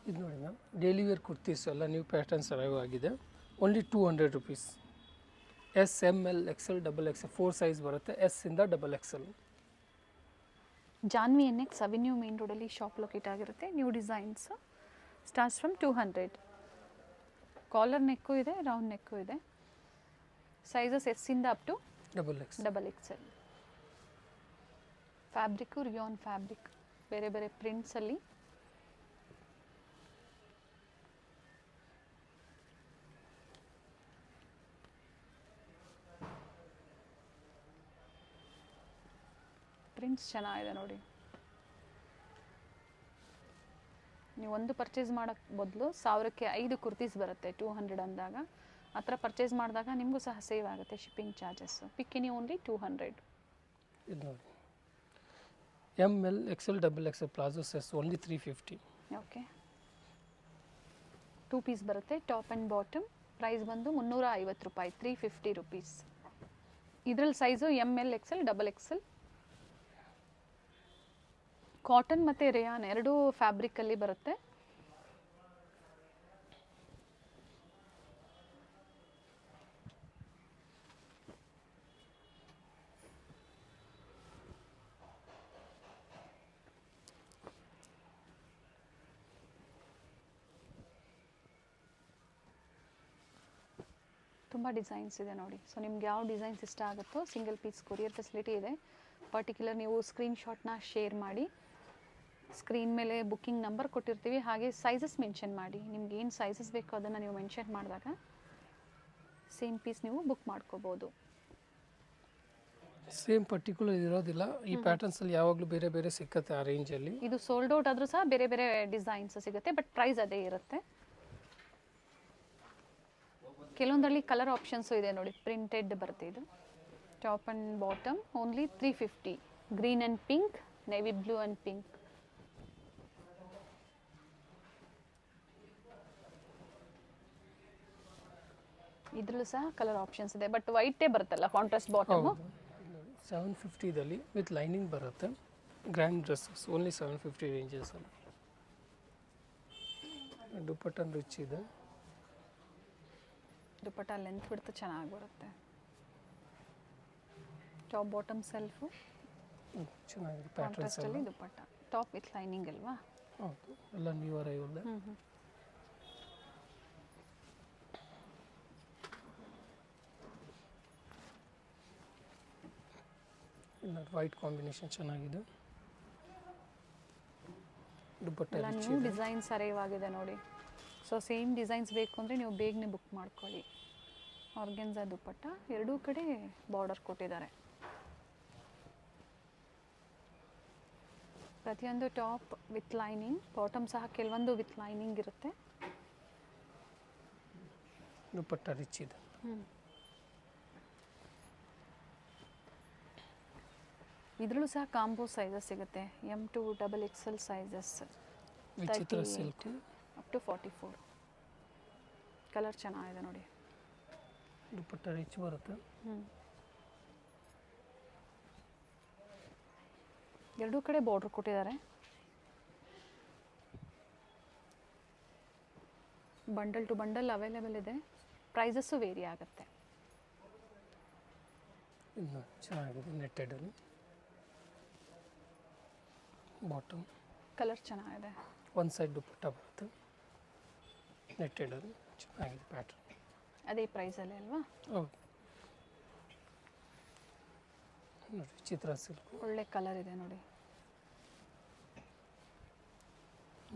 ಇದು ನೋಡಿ ma'am, daily wear kurtis ಎಲ್ಲ ನ್ಯೂ ಪ್ಯಾಟರ್ನ್ಸ್ ಅರೈವ್ ಆಗಿದೆ. Only 200 rupees. S, M, L, XL, double XL 4 size ಬರುತ್ತೆ. ಎಸ್ ಇಂದ double XL. Janvi NX avenue main ರೋಡಲ್ಲಿ ಶಾಪ್ ಲೊಕೇಟ್ ಆಗಿರುತ್ತೆ. New designs starts from 200. Collar neck ಇದೆ, round neck ಇದೆ. Sizes S ಇಂದ up to double XL. Fabric rayon fabric, ಬೇರೆ ಬೇರೆ ಪ್ರಿಂಟ್ಸಲ್ಲಿ. Prints ಚೆನ್ನಾಗಿದೆ ನೋಡಿ. ನೀವು ಒಂದು ಪರ್ಚೇಸ್ ಮಾಡೋಕ್ಕೆ ಬದಲು 1000ಕ್ಕೆ 5 ಕುರ್ತೀಸ್ ಬರುತ್ತೆ 200 ಅಂದಾಗ. ಆ ಥರ ಪರ್ಚೇಸ್ ಮಾಡಿದಾಗ ನಿಮಗೂ ಸಹ ಸೇವ್ ಆಗುತ್ತೆ ಶಿಪ್ಪಿಂಗ್ ಚಾರ್ಜಸ್. ಪಿಕ್ಕಿನಿ ಓನ್ಲಿ 200. ಇದು ನೋಡಿ, M, L, XL, double XL palazzo size only 350. Okay, 2 piece ಬರುತ್ತೆ, ಟಾಪ್ ಆ್ಯಂಡ್ ಬಾಟಮ್. ಪ್ರೈಸ್ ಬಂದು 350 ರೂಪಾಯಿ, 350 ರುಪೀಸ್. ಇದರಲ್ಲಿ size M, L, XL, double XL. Cotton ಮತ್ತು ರೇಯಾನ್ ಎರಡೂ ಫ್ಯಾಬ್ರಿಕಲ್ಲಿ ಬರುತ್ತೆ. ತುಂಬ ಡಿಸೈನ್ಸ್ ಇದೆ ನೋಡಿ. ಸೊ ನಿಮ್ಗೆ ಯಾವ ಡಿಸೈನ್ಸ್ ಇಷ್ಟ ಆಗುತ್ತೋ ಸಿಂಗಲ್ ಪೀಸ್ ಕೊರಿಯರ್ ಫೆಸಿಲಿಟಿ ಇದೆ. ಪರ್ಟಿಕ್ಯುಲರ್ ನೀವು ಸ್ಕ್ರೀನ್ಶಾಟ್ನ ಶೇರ್ ಮಾಡಿ, ಸ್ಕ್ರೀನ್ ಮೇಲೆ ಬುಕ್ಕಿಂಗ್ ನಂಬರ್ ಕೊಟ್ಟಿರ್ತೀವಿ, ಹಾಗೆ ಸೈಜಸ್ ಮೆನ್ಷನ್ ಮಾಡಿ. ನಿಮ್ಗೆ ಏನು ಸೈಜಸ್ ಬೇಕೋ ಅದನ್ನು ನೀವು ಮೆನ್ಷನ್ ಮಾಡಿದಾಗ ಸೇಮ್ ಪೀಸ್ ನೀವು ಬುಕ್ ಮಾಡ್ಕೋಬೋದು. ಸೇಮ್ ಪರ್ಟಿಕ್ಯುಲರ್ ಇರೋದಿಲ್ಲ, ಈ ಪ್ಯಾಟರ್ನ್ಸಲ್ಲಿ ಯಾವಾಗಲೂ ಬೇರೆ ಬೇರೆ ಸಿಕ್ಕತ್ತೆ ಆ ರೇಂಜಲ್ಲಿ. ಇದು ಸೋಲ್ಡ್ ಔಟ್ ಆದರೂ ಸಹ ಬೇರೆ ಬೇರೆ ಡಿಸೈನ್ಸ್ ಸಿಗುತ್ತೆ, ಬಟ್ ಪ್ರೈಸ್ ಅದೇ ಇರುತ್ತೆ. ಕೆಲವೊಂದರಲ್ಲಿ ಕಲರ್ ಆಪ್ಷನ್ಸು ಇದೆ ನೋಡಿ, ಪ್ರಿಂಟೆಡ್ ಬರುತ್ತೆ. ಇದು top and bottom only 350. Green and pink, navy blue and pink. ಇದ್ರಲ್ಲೂ ಸಹ ಕಲರ್ ಆಪ್ಷನ್ಸ್ ಇದೆ, ಬಟ್ ವೈಟೇ ಬರುತ್ತಲ್ಲ ಕಾಂಟ್ರಾಸ್ಟ್ ಬಾಟಮ್. 750ದಲ್ಲಿ ವಿತ್ ಲೈನಿಂಗ್ ಬರುತ್ತೆ. ಗ್ರ್ಯಾಂಡ್ ಡ್ರೆಸ್ಸಸ್ ಓನ್ಲಿ 750 ರೇಂಜಸಲ್ಲಿ. ದುಪ್ಪಟ್ಟನ್ ರಿಚ್ ಇದೆ. ದುಪ್ಪಟ್ಟ ಲೆಂತ್ ಬಿಡ್ತು ಚೆನ್ನಾಗಿ ಬರುತ್ತೆ. ಟಾಪ್ ಬಾಟಮ್ ಸೆಲ್ಫು ಚೆನ್ನಾಗಿದೆ. ಕಾಂಟ್ರಾಸ್ಟಲ್ಲಿ ದುಪ್ಪಟ್ಟ, ಟಾಪ್ ವಿತ್ ಲೈನಿಂಗ್ ಅಲ್ವಾ? ಹೌದು, ಎಲ್ಲ ನ್ಯೂ ಅರೈವಲ್. ವೈಟ್ ಕಾಂಬಿನೇಷನ್ ಚೆನ್ನಾಗಿದೆ. ದುಪ್ಪಟ್ಟ ಎಲ್ಲ ನ್ಯೂ ಡಿಸೈನ್ಸ್ ಅರೈವ್ ಆಗಿದೆ ನೋಡಿ. ಸೊ ಸೇಮ್ ಡಿಸೈನ್ಸ್ ಬೇಕು ಅಂದರೆ ನೀವು ಬೇಗನೆ ಬುಕ್ ಮಾಡ್ಕೊಳ್ಳಿ. ಆರ್ಗೆನ್ಜಾ ದುಪ್ಪಟ್ಟ, ಎರಡೂ ಕಡೆ ಬಾರ್ಡರ್ ಕೊಟ್ಟಿದ್ದಾರೆ. ಪ್ರತಿಯೊಂದು ಟಾಪ್ ವಿತ್ ಲೈನಿಂಗ್, ಬಾಟಮ್ ಸಹ ಕೆಲವೊಂದು ವಿತ್ ಲೈನಿಂಗ್ ಇರುತ್ತೆ. ದುಪ್ಪಟ್ಟ ರಿಚ್ ಇದೆ. ಇದರಲ್ಲೂ ಸಹ ಕಾಂಬೋ ಸೈಜಸ್ ಸಿಗುತ್ತೆ. M to double XL sizes, ವಿಚಿತ್ರ ಸಿಲ್ಕ್ ಅಪ್ ಟು 44. ಕಲರ್ ಚೆನ್ನಾಗಿದೆ ನೋಡಿ. ದುಪ್ಪಟ್ಟ ರಿಚ್ ಬರುತ್ತೆ. ಎರಡೂ ಕಡೆ ಬಾರ್ಡರ್ ಕೊಟ್ಟಿದ್ದಾರೆ. ಬಂಡಲ್ ಟು ಬಂಡಲ್ ಅವೈಲೇಬಲ್ ಇದೆ. ಪ್ರೈಸಸ್ಸು ವೇರಿ ಆಗುತ್ತೆ. ಇನ್ನು ಚೆನ್ನಾಗಿದೆ, ನೆಟ್ಟೆಡಲ್ಲಿ. ಬಾಟಮ್ ಕಲರ್ ಚೆನ್ನಾಗಿದೆ. ಒಂದು ಸೈಡ್ ದುಪ್ಪಟ್ಟ ಬರುತ್ತೆ, ನೆಟ್ಟೆಡಲ್ಲಿ ಚೆನ್ನಾಗಿದೆ ಪ್ಯಾಟರ್ನ್. ಅದೇ ಪ್ರೈಸಲ್ಲಿ ಅಲ್ವಾ? ಹೌದು ನೋಡಿ, ಚಿತ್ರ ಸಿಲ್ಕ್ ಒಳ್ಳೆ ಕಲರ್ ಇದೆ ನೋಡಿ.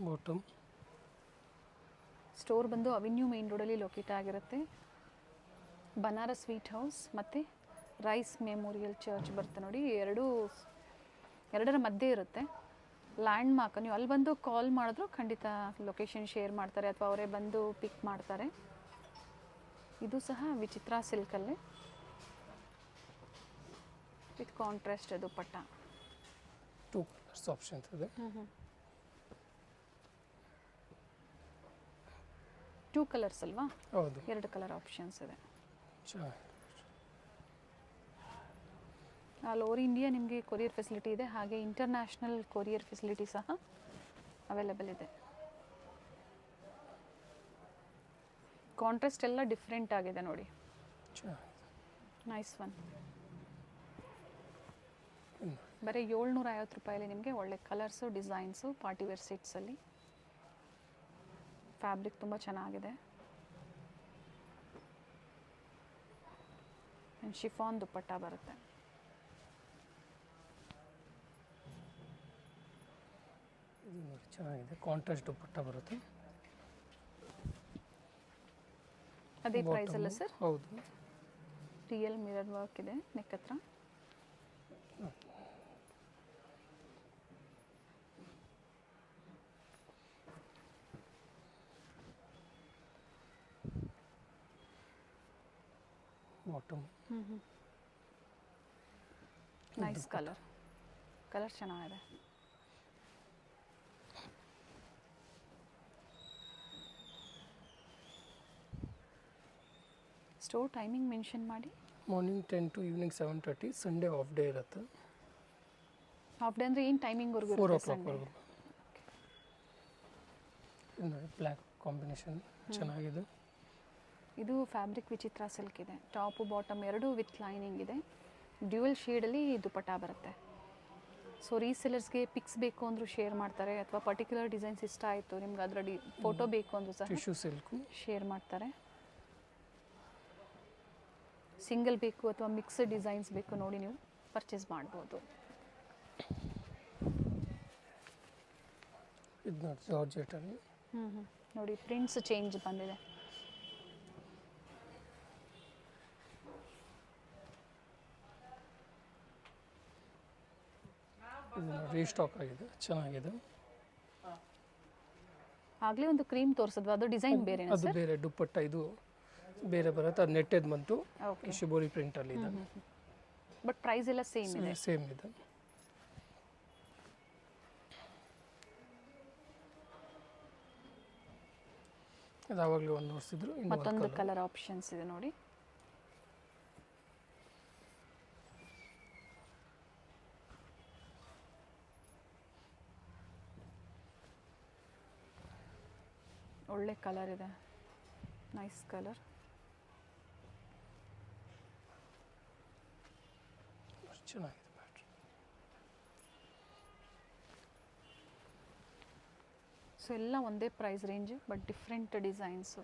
ಬಾಟಮ್. ಸ್ಟೋರ್ ಬಂದು ಅವೆನ್ಯೂ ಮೇನ್ ರೋಡಲ್ಲಿ ಲೊಕೇಟ್ ಆಗಿರುತ್ತೆ. ಬನಾರಸ್ ಸ್ವೀಟ್ ಹೌಸ್ ಮತ್ತು ರೈಸ್ ಮೆಮೋರಿಯಲ್ ಚರ್ಚ್ ಬರುತ್ತೆ ನೋಡಿ. ಎರಡರ ಮಧ್ಯೆ ಇರುತ್ತೆ. ಲ್ಯಾಂಡ್ ಮಾರ್ಕ್, ನೀವು ಅಲ್ಲಿ ಬಂದು ಕಾಲ್ ಮಾಡಿದ್ರು ಖಂಡಿತ ಲೊಕೇಶನ್ ಶೇರ್ ಮಾಡ್ತಾರೆ, ಅಥವಾ ಅವರೇ ಬಂದು ಪಿಕ್ ಮಾಡ್ತಾರೆ. ಇದು ಸಹ ವಿಚಿತ್ರ ಸಿಲ್ಕಲ್ಲೇ with contrast dupatta. 2 colours options ಇದೆ. 2 ಕಲರ್ಸ್ ಅಲ್ವಾ? ಹೌದು, 2 ಕಲರ್ ಆಪ್ಷನ್ಸ್ ಇದೆ. ಚೆನ್ನಾಗಿ. ಆಲ್ ಓವರ್ ಇಂಡಿಯಾ ನಿಮಗೆ ಕೊರಿಯರ್ ಫೆಸಿಲಿಟಿ ಇದೆ, ಹಾಗೆ ಇಂಟರ್ನ್ಯಾಷನಲ್ ಕೊರಿಯರ್ ಫೆಸಿಲಿಟಿ ಸಹ ಅವೈಲೇಬಲ್ ಇದೆ. ಕಾಂಟ್ರಾಸ್ಟ್ ಎಲ್ಲ ಡಿಫ್ರೆಂಟ್ ಆಗಿದೆ ನೋಡಿ. ಚೆನ್ನಾಗಿದೆ. Nice one. ಬರೀ 750 ರೂಪಾಯಲ್ಲಿ ನಿಮಗೆ ಒಳ್ಳೆ ಕಲರ್ಸು ಡಿಸೈನ್ಸು ಪಾರ್ಟಿವೇರ್ ಸೆಟ್ಸಲ್ಲಿ. ಫ್ಯಾಬ್ರಿಕ್ ತುಂಬ ಚೆನ್ನಾಗಿದೆ. ಶಿಫಾನ್ ದುಪ್ಪಟ್ಟ ಬರುತ್ತೆ. ಇದು ನೋಡಿ ಚೆನ್ನಾಗಿದೆ, ಕಾಂಟ್ರಾಸ್ಟ್ ದುಪ್ಪಟ್ಟ ಬರುತ್ತೆ. ಅದೇ ಪ್ರೈಸ್ ಅಲ್ಲ ಸರ್? ಹೌದು. ರಿಯಲ್ ಮಿರರ್ ವರ್ಕ್ ಇದೆ ನೆಕ್ ಹತ್ರ. ಬಾಟಮ್ ನೈಸ್ ಕಲರ್ ಚೆನ್ನಾಗಿದೆ. ಸ್ಟೋರ್ ಟೈಮಿಂಗ್ ಮೆನ್ಷನ್ ಮಾಡಿ. Morning 10 to evening 7:30. Sunday of day ಇರುತ್ತೆ. ಆಫ್ ಡೇ ಅಂದರೆ ಏನು ಟೈಮಿಂಗ್ವರೆಗೂ? 4 o'clockವರೆಗೂ. ಬ್ಲ್ಯಾಕ್ ಕಾಂಬಿನೇಷನ್ ಚೆನ್ನಾಗಿದೆ. ಇದು ಫ್ಯಾಬ್ರಿಕ್ ವಿಚಿತ್ರ ಸಿಲ್ಕ್ ಇದೆ. ಟಾಪು ಬಾಟಮ್ ಎರಡೂ ವಿತ್ ಲೈನಿಂಗ್ ಇದೆ. ಡ್ಯುಯಲ್ ಶೇಡಲ್ಲಿ ದುಪ್ಪಟ್ಟ ಬರುತ್ತೆ. ಸೊ ರೀಸೆಲರ್ಸ್ಗೆ ಪಿಕ್ಸ್ ಬೇಕು ಅಂದರೂ ಶೇರ್ ಮಾಡ್ತಾರೆ, ಅಥವಾ ಪರ್ಟಿಕ್ಯುಲರ್ ಡಿಸೈನ್ಸ್ ಇಷ್ಟ ಆಯಿತು ನಿಮ್ಗೆ ಅದರ ಫೋಟೋ ಬೇಕು ಅಂದರೂ ಸಹ ಟಿಶ್ಯೂ ಸಿಲ್ಕು ಶೇರ್ ಮಾಡ್ತಾರೆ. ಸಿಂಗಲ್ ಬೇಕು ಅಥವಾ ಮಿಕ್ಸ್ಡ್ ಡಿಸೈನ್ಸ್ ಬೇಕು ನೋಡಿ ನೀವು ಪರ್ಚೇಸ್ ಮಾಡ್ಬೋದು. ಇದು ನೋಡಿ ಜಾರ್ಜೆಟಲ್ಲಿ. ನೋಡಿ ಪ್ರಿಂಟ್ಸ್ ಚೇಂಜ್ ಬಂದಿದೆ. ರೀಸ್ಟಾಕ್ ಆಗಿದೆ, ಚೆನ್ನಾಗಿದೆ. ಆಗಲೇ ಒಂದು ಕ್ರೀಮ್ ತೋರಿಸಿದ್ವಿ, ಅದು ಡಿಸೈನ್ ಬೇರೆ. ಅದು ಬೇರೆ ದುಪ್ಪಟ್ಟ, ಇದು ಬೇರೆ ಬರುತ್ತೆ. ಅದು ನೆಟ್ಟೆಡ್ ಬಂತು, ಓಕೆ. ಶಿಬೋರಿ ಪ್ರಿಂಟಲ್ಲಿ ಇದೆ. ಬಟ್ ಪ್ರೈಸ್ ಎಲ್ಲ ಸೇಮ್ ಇದೆ. ಸೇಮ್ ಇದೆ. ಅದು ಆವಾಗಲೇ ಒಂದು ನೋಡಿಸಿದ್ರು. ಮತ್ತೊಂದು ಕಲರ್ ಆಪ್ಷನ್ಸ್ ಇದೆ ನೋಡಿ. ಒಳ್ಳೆ ಕಲರ್ ಇದೆ, ನೈಸ್ ಕಲರ್. ಚೆನ್ನಾಗಿದೆ ಪ್ಯಾಟ್ರನ್. ಸೊ ಎಲ್ಲ ಒಂದೇ price range, but different designs.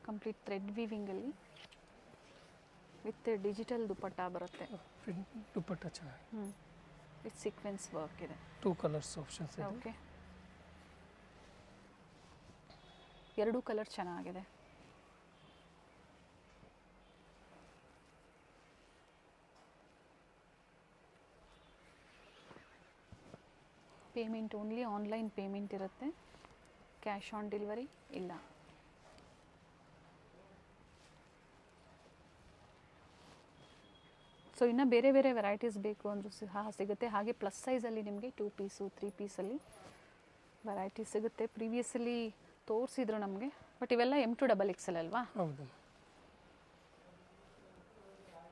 Complete thread ವೀವಿಂಗಲ್ಲಿ ವಿತ್ ಡಿಜಿಟಲ್ ದುಪ್ಪಟ್ಟ ಬರುತ್ತೆ. ದುಪ್ಪಟ್ಟ ಚೆನ್ನಾಗಿದೆ. ವಿತ್ ಸೀಕ್ವೆನ್ಸ್ ವರ್ಕ್ ಇದೆ. 2 ಕಲರ್ಸ್ ಆಪ್ಷನ್ಸ್ ಇದೆ. ಓಕೆ, ಎರಡೂ ಕಲರ್ ಚೆನ್ನಾಗಿದೆ. ಪೇಮೆಂಟ್ ಓನ್ಲಿ ಆನ್ಲೈನ್ ಪೇಮೆಂಟ್ ಇರುತ್ತೆ, ಕ್ಯಾಶ್ ಆನ್ ಡೆಲಿವರಿ ಇಲ್ಲ. ಸೊ ಇನ್ನು ಬೇರೆ ಬೇರೆ ವೆರೈಟೀಸ್ ಬೇಕು ಅಂದರೂ ಸಹ ಸಿಗುತ್ತೆ. ಹಾಗೆ ಪ್ಲಸ್ ಸೈಜಲ್ಲಿ ನಿಮಗೆ 2 ಪೀಸು 3 ಪೀಸಲ್ಲಿ ವೆರೈಟಿ ಸಿಗುತ್ತೆ. ಪ್ರೀವಿಯಸ್ಸಲ್ಲಿ ತೋರಿಸಿದ್ರು ನಮಗೆ, ಬಟ್ ಇವೆಲ್ಲ M2 XXL ಅಲ್ವಾ? ಹೌದು.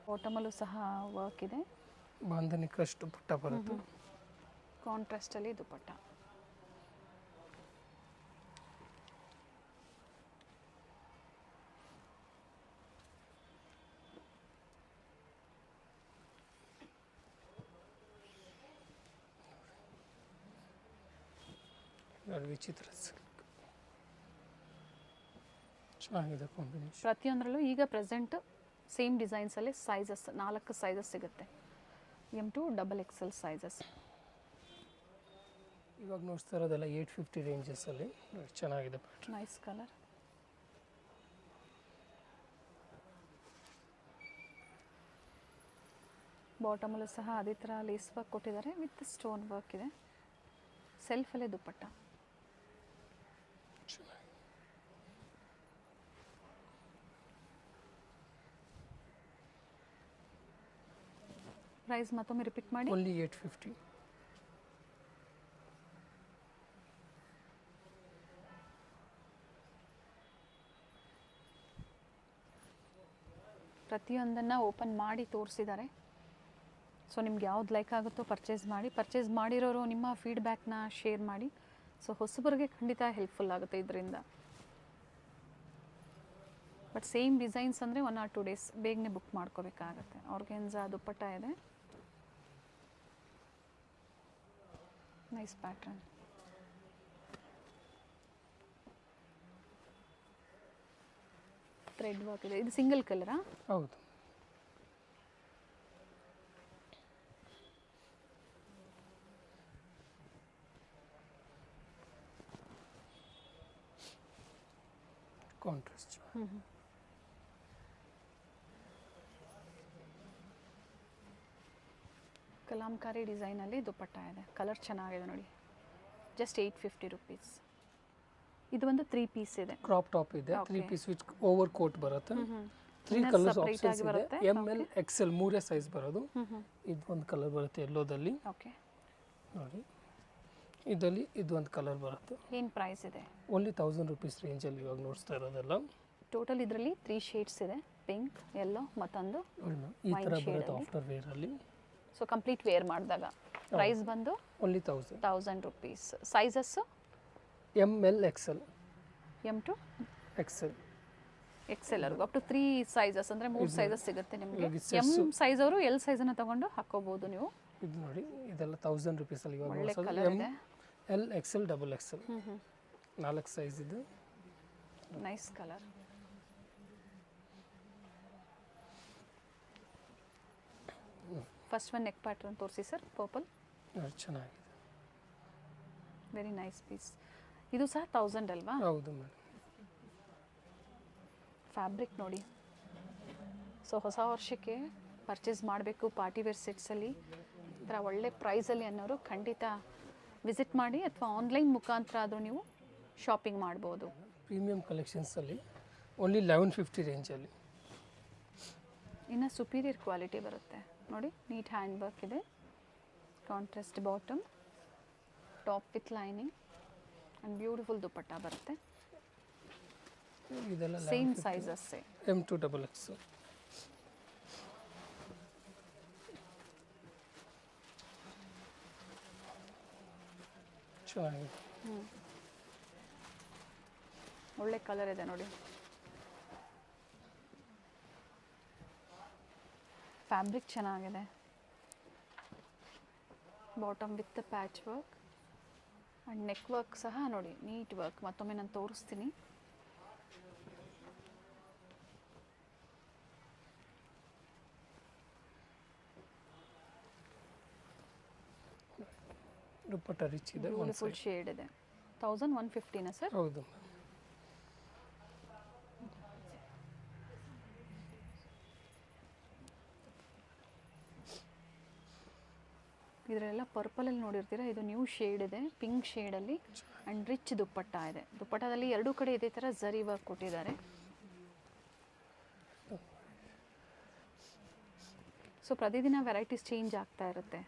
ಬಾಟಮಲ್ಲೂ ಸಹ ವರ್ಕ್ ಇದೆ. ಬಾಂಧನಿ ಕ್ರಶ್ ದುಪ್ಪಟ್ಟ ಬರುತ್ತೆ. ಕಾಂಟ್ರಾಸ್ಟಲ್ಲಿ ದುಪ್ಪಟ್ಟ. ವಿಚಿತ್ರ ಸಿಲ್ಕ್ ಚೆನ್ನಾಗಿದೆ ಕಾಂಬಿನೇಷನ್. ಪ್ರತಿಯೊಂದರಲ್ಲೂ ಈಗ ಪ್ರೆಸೆಂಟ್ ಸೇಮ್ ಡಿಸೈನ್ಸಲ್ಲಿ ಸೈಜಸ್ 4 ಸೈಜಸ್ ಸಿಗುತ್ತೆ. M2 XXL sizes. ಇವಾಗ ನೋಡ್ತಾ ಇರೋದೆಲ್ಲ 850 ರೇಂಜಸಲ್ಲಿ ಚೆನ್ನಾಗಿದೆ ಪ್ಯಾಟ್ರನ್. Nice colour. ಬಾಟಮಲ್ಲೂ ಸಹ ಅದೇ ಥರ ಲೇಸ್ ವರ್ಕ್ ಕೊಟ್ಟಿದ್ದಾರೆ, ವಿತ್ ಸ್ಟೋನ್ ವರ್ಕ್ ಇದೆ. ಸೆಲ್ಫಲ್ಲೇ ದುಪ್ಪಟ್ಟ. ಪ್ರೈಸ್ ಮತ್ತೊಮ್ಮೆ ರಿಪೀಟ್ ಮಾಡಿ. ಓನ್ಲಿ 850. ಪ್ರತಿಯೊಂದನ್ನು ಓಪನ್ ಮಾಡಿ ತೋರಿಸಿದ್ದಾರೆ. ಸೊ ನಿಮ್ಗೆ ಯಾವ್ದು ಲೈಕ್ ಆಗುತ್ತೋ ಪರ್ಚೇಸ್ ಮಾಡಿ. ಪರ್ಚೇಸ್ ಮಾಡಿರೋರು ನಿಮ್ಮ ಫೀಡ್ಬ್ಯಾಕ್ನ ಶೇರ್ ಮಾಡಿ. ಸೊ ಹೊಸಬರಿಗೆ ಖಂಡಿತ ಹೆಲ್ಪ್ಫುಲ್ ಆಗುತ್ತೆ ಇದರಿಂದ. ಬಟ್ ಸೇಮ್ ಡಿಸೈನ್ಸ್ ಅಂದರೆ 1 or 2 ಡೇಸ್ ಬೇಗನೆ ಬುಕ್ ಮಾಡ್ಕೋಬೇಕಾಗತ್ತೆ. ಆರ್ಗೆನ್ಸಾ ದುಪ್ಪಟ್ಟ ಇದೆ, ನೈಸ್ ಪ್ಯಾಟ್ರನ್. ಥ್ರೆಡ್ ವರ್ಕ್ ಇದೆ. ಇದು ಸಿಂಗಲ್ ಕಲರಾ? ಹೌದು. ಕಾಂಟ್ರಾಸ್ಟ್. ಕಲಾಂಕಾರಿ ಡಿಸೈನಲ್ಲಿ ದುಪ್ಪಟ್ಟ ಇದೆ. ಕಲರ್ ಚೆನ್ನಾಗಿದೆ ನೋಡಿ. Just 850 rupees. ಇದು ಒಂದು 3 ಪೀಸ್ ಇದೆ. ಕ್ರಾಪ್ ಟಾಪ್ ಇದೆ, 3 ಪೀಸ್ ವಿತ್ ಓವರ್ ಕೋಟ್ ಬರುತ್ತೆ. 3 ಕಲರ್ಸ್ ಆಪ್ಷನ್ಸ್ ಇದೆ. ML XL ಮೂರೇ ಸೈಜ್ ಬರೋದು. ಇದು ಒಂದು ಕಲರ್ ಬರುತ್ತೆ ಯೆಲ್ಲೋದಲ್ಲಿ. ಓಕೆ ನೋಡಿ, ಇದರಲ್ಲಿ ಇದು ಒಂದು ಕಲರ್ ಬರುತ್ತೆ. ಏನು ಪ್ರೈಸ್ ಇದೆ? ಓನ್ಲಿ 1000 ರುಪೀಸ್ ರೇಂಜಲ್ಲಿ ಇವಾಗ ನೋಡ್ತಾ ಇರೋದೆಲ್ಲ. ಟೋಟಲ್ ಇದರಲ್ಲಿ 3 ಶೇಡ್ಸ್ ಇದೆ, ಪಿಂಕ್, ಯೆಲ್ಲೋ ಮತ್ತೊಂದು ಈ ಥರ ಬರುತ್ತೆ ಆಫ್ಟರ್ ವೇರಲ್ಲಿ. ಸೊ ಕಂಪ್ಲೀಟ್ ವೇರ್ ಮಾಡಿದಾಗ ಪ್ರೈಸ್ ಬಂದು only 1000 rupees. Sizes ML XL, M to XL, XL ವರೆಗೂ ಅಪ್ ಟು 3 ಸೈಜಸ್ ಅಂದರೆ 3 ಸೈಜಸ್ ಸಿಗುತ್ತೆ ನಿಮಗೆ. ಇವಾಗ M ಸೈಜ್ ಅವರು L ಸೈಜನ್ನು ತಗೊಂಡು ಹಾಕೋಬಹುದು ನೀವು. ಇದು ನೋಡಿ, ಇದೆಲ್ಲ 1000 ರುಪೀಸಲ್ಲಿ ಇವಾಗ ಒಳ್ಳೆ ಕಲರ್ ಇದೆ. ML XL XXL 4 ಸೈಜ್ ಇದೆ. Nice colour. First one neck pattern ತೋರಿಸಿ ಸರ್. ಪರ್ಪಲ್ ಚೆನ್ನಾಗಿದೆ, ವೆರಿ ನೈಸ್ ಪೀಸ್. ಇದು ಸಹ 1000 ಅಲ್ವಾ? ಹೌದು ಮೇಡಮ್. ಫ್ಯಾಬ್ರಿಕ್ ನೋಡಿ. ಸೊ ಹೊಸ ವರ್ಷಕ್ಕೆ ಪರ್ಚೇಸ್ ಮಾಡಬೇಕು ಪಾರ್ಟಿ ವೇರ್ ಸೆಟ್ಸಲ್ಲಿ ಈ ಥರ ಒಳ್ಳೆ ಪ್ರೈಸಲ್ಲಿ ಅನ್ನೋರು ಖಂಡಿತ ವಿಸಿಟ್ ಮಾಡಿ, ಅಥವಾ ಆನ್ಲೈನ್ ಮುಖಾಂತರ ಆದರೂ ನೀವು ಶಾಪಿಂಗ್ ಮಾಡ್ಬೋದು. ಪ್ರೀಮಿಯಂ ಕಲೆಕ್ಷನ್ಸಲ್ಲಿ ಓನ್ಲಿ 1150 ರೇಂಜಲ್ಲಿ. ಇನ್ನು ಸುಪೀರಿಯರ್ ಕ್ವಾಲಿಟಿ ಬರುತ್ತೆ ನೋಡಿ. ನೀಟ್ ಹ್ಯಾಂಡ್ ವರ್ಕ್ ಇದೆ, contrast bottom, top with lining and beautiful dupatta ಬರುತ್ತೆ. ಇದೆಲ್ಲ ಸೇಮ್ ಸೈಜಸ್ಸೇ. M to XXL. ಚೆನ್ನಾಗಿದೆ, ಒಳ್ಳೆ ಕಲರ್ ಇದೆ ನೋಡಿ. ಫ್ಯಾಬ್ರಿಕ್ ಚೆನ್ನಾಗಿದೆ. Bottom with patch work and neck work ಸಹ ನೋಡಿ, ನೀಟ್ ವರ್ಕ್. ಮತ್ತೊಮ್ಮೆ ನಾನು ತೋರಿಸ್ತೀನಿ. ದುಪ್ಪಟ್ಟ ರಿಚ್ ಇದೆ, ಬ್ಯೂಟಿಫುಲ್ ಶೇಡ್ ಇದೆ. 1150ನಾ ಸರ್? ಹೌದು. ಇದರೆಲ್ಲ ಪರ್ಪಲಲ್ಲಿ ನೋಡಿರ್ತೀರಾ, ಇದು ನ್ಯೂ ಶೇಡ್ ಇದೆ, ಪಿಂಕ್ ಶೇಡಲ್ಲಿ ಆ್ಯಂಡ್ ರಿಚ್ ದುಪ್ಪಟ್ಟ ಇದೆ. ದುಪ್ಪಟ್ಟದಲ್ಲಿ ಎರಡೂ ಕಡೆ ಇದೇ ಥರ ಝರಿ ವರ್ಕ್ ಕೊಟ್ಟಿದ್ದಾರೆ. ಸೊ ಪ್ರತಿದಿನ ವೆರೈಟೀಸ್ ಚೇಂಜ್ ಆಗ್ತಾ ಇರುತ್ತೆ.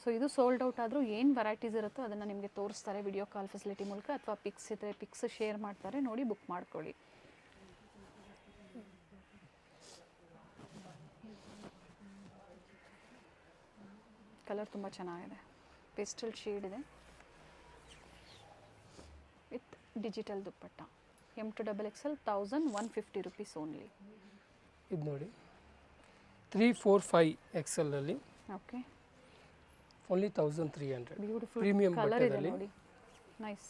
ಸೊ ಇದು ಸೋಲ್ಡ್ ಔಟ್ ಆದರೂ ಏನು ವೆರೈಟೀಸ್ ಇರುತ್ತೋ ಅದನ್ನು ನಿಮಗೆ ತೋರಿಸ್ತಾರೆ ವಿಡಿಯೋ ಕಾಲ್ ಫೆಸಿಲಿಟಿ ಮೂಲಕ, ಅಥವಾ ಪಿಕ್ಸ್ ಇದ್ದರೆ ಪಿಕ್ಸ್ ಶೇರ್ ಮಾಡ್ತಾರೆ, ನೋಡಿ ಬುಕ್ ಮಾಡ್ಕೊಳ್ಳಿ. ಕಲರ್ ತುಂಬ ಚೆನ್ನಾಗಿದೆ, ಪೇಸ್ಟಲ್ ಶೇಡ್ ಇದೆ with digital dupatta. M to XXL 1150 rupees only. ಇದು ನೋಡಿ 3, 4, 5 XL ಅಲ್ಲಿ okay, only 1300. Beautiful premium colour ಇದೆ ನೋಡಿ, ನೈಸ್.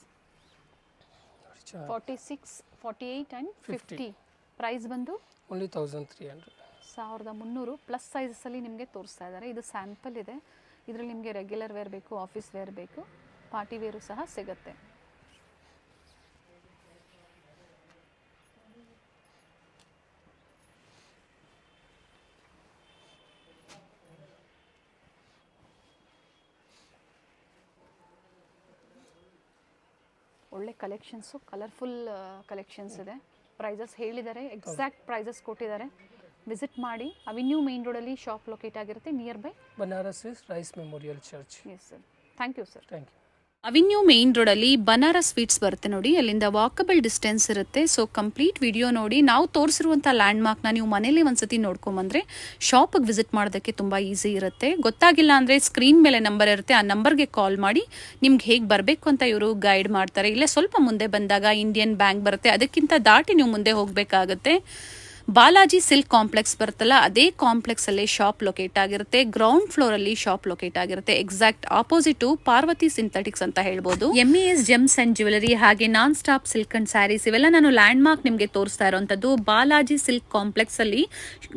46, 48 ಆ್ಯಂಡ್ 50 ಪ್ರೈಸ್ ಬಂದು ಓನ್ಲಿ 1300. 1300 ಪ್ಲಸ್ ಸೈಜಸ್ಸಲ್ಲಿ ನಿಮಗೆ ತೋರಿಸ್ತಾ ಇದ್ದಾರೆ. ಇದು ಸ್ಯಾಂಪಲ್ ಇದೆ, ಇದರಲ್ಲಿ ನಿಮಗೆ ರೆಗ್ಯುಲರ್ ವೇರ್ ಬೇಕು, ಆಫೀಸ್ ವೇರ್ ಬೇಕು, ಪಾರ್ಟಿ ವೇರು ಸಹ ಸಿಗುತ್ತೆ. ಒಳ್ಳೆ ಕಲೆಕ್ಷನ್ಸು, ಕಲರ್ಫುಲ್ ಕಲೆಕ್ಷನ್ಸ್ ಇದೆ. ಪ್ರೈಸಸ್ ಹೇಳಿದ್ದಾರೆ, ಎಕ್ಸಾಕ್ಟ್ ಪ್ರೈಸಸ್ ಕೊಟ್ಟಿದ್ದಾರೆ. ವಿಸಿಟ್ ಮಾಡಿ. ಅವೆನ್ಯೂ ಮೇನ್ ರೋಡಲ್ಲಿ ಶಾಪ್ ಲೊಕೇಟ್ ಆಗಿರುತ್ತೆ, nearby Banaras Rice memorial church. Yes sir. Thank you sir. Thank you. Avenue main ರೋಡಲ್ಲಿ ಬನಾರಸ್ ಸ್ವೀಟ್ಸ್ ಬರುತ್ತೆ ನೋಡಿ, ಅಲ್ಲಿಂದ ವಾಕಬಲ್ ಡಿಸ್ಟೆನ್ಸ್ ಇರುತ್ತೆ. ಸೊ ಕಂಪ್ಲೀಟ್ ವಿಡಿಯೋ ನೋಡಿ. ನಾವು ತೋರಿಸಿರುವಂಥ ಲ್ಯಾಂಡ್ಮಾರ್ಕ್ನ ನೀವು ಮನೇಲಿ ಒಂದ್ಸತಿ ನೋಡ್ಕೊಂಬಂದರೆ ಶಾಪಿಗೆ ವಿಸಿಟ್ ಮಾಡೋದಕ್ಕೆ ತುಂಬ ಈಸಿ ಇರುತ್ತೆ. ಗೊತ್ತಾಗಿಲ್ಲ ಅಂದರೆ ಸ್ಕ್ರೀನ್ ಮೇಲೆ ನಂಬರ್ ಇರುತ್ತೆ, ಆ ನಂಬರ್ಗೆ ಕಾಲ್ ಮಾಡಿ ನಿಮ್ಗೆ ಹೇಗೆ ಬರಬೇಕು ಅಂತ ಇವರು ಗೈಡ್ ಮಾಡ್ತಾರೆ. ಇಲ್ಲೇ ಸ್ವಲ್ಪ ಮುಂದೆ ಬಂದಾಗ ಇಂಡಿಯನ್ ಬ್ಯಾಂಕ್ ಬರುತ್ತೆ, ಅದಕ್ಕಿಂತ ದಾಟಿ ನೀವು ಮುಂದೆ ಹೋಗಬೇಕಾಗತ್ತೆ. ಬಾಲಾಜಿ ಸಿಲ್ಕ್ ಕಾಂಪ್ಲೆಕ್ಸ್ ಬರುತ್ತಲ್ಲ, ಅದೇ ಕಾಂಪ್ಲೆಕ್ಸ್ ಅಲ್ಲಿ ಶಾಪ್ ಲೊಕೇಟ್ ಆಗಿರುತ್ತೆ. ಗ್ರೌಂಡ್ ಫ್ಲೋರ್ ಅಲ್ಲಿ ಶಾಪ್ ಲೊಕೇಟ್ ಆಗಿರುತ್ತೆ. ಎಕ್ಸಾಕ್ಟ್ ಆಪೋಸಿಟ್ ಪಾರ್ವತಿ ಸಿಂಥೆಟಿಕ್ಸ್ ಅಂತ ಹೇಳ್ಬೋದು. MES ಜೆಮ್ಸ್ ಅಂಡ್ ಜ್ಯುವೆಲರಿ ಹಾಗೆ non stop silk and saris ಇವೆಲ್ಲ ನಾನು ಲ್ಯಾಂಡ್ ಮಾರ್ಕ್ ನಿಮಗೆ ತೋರಿಸ್ತಾ ಇರುವಂತದ್ದು. ಬಾಲಾಜಿ ಸಿಲ್ಕ್ ಕಾಂಪ್ಲೆಕ್ಸ್ ಅಲ್ಲಿ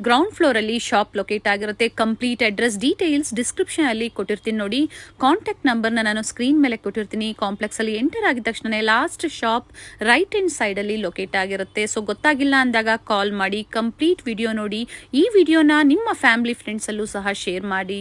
ಗ್ರೌಂಡ್ ಫ್ಲೋರ್ ಅಲ್ಲಿ ಶಾಪ್ ಲೊಕೇಟ್ ಆಗಿರುತ್ತೆ. ಕಂಪ್ಲೀಟ್ ಅಡ್ರೆಸ್ ಡೀಟೇಲ್ಸ್ ಡಿಸ್ಕ್ರಿಪ್ಷನ್ ಅಲ್ಲಿ ಕೊಟ್ಟಿರ್ತೀನಿ ನೋಡಿ. ಕಾಂಟ್ಯಾಕ್ಟ್ ನಂಬರ್ನ ನಾನು ಸ್ಕ್ರೀನ್ ಮೇಲೆ ಕೊಟ್ಟಿರ್ತೀನಿ. ಕಾಂಪ್ಲೆಕ್ಸ್ ಅಲ್ಲಿ ಎಂಟರ್ ಆಗಿದ ತಕ್ಷಣ last shop right hand side ಅಲ್ಲಿ ಲೊಕೇಟ್ ಆಗಿರುತ್ತೆ. ಸೊ ಗೊತ್ತಾಗಿಲ್ಲ ಅಂದಾಗ ಕಾಲ್ ಮಾಡಿ, ಕಂಪ್ಲೀಟ್ ವಿಡಿಯೋ ನೋಡಿ. ಈ ವಿಡಿಯೋನ ನಿಮ್ಮ ಫ್ಯಾಮಿಲಿ ಫ್ರೆಂಡ್ಸ್ ಅಲ್ಲೂ ಸಹ ಶೇರ್ ಮಾಡಿ.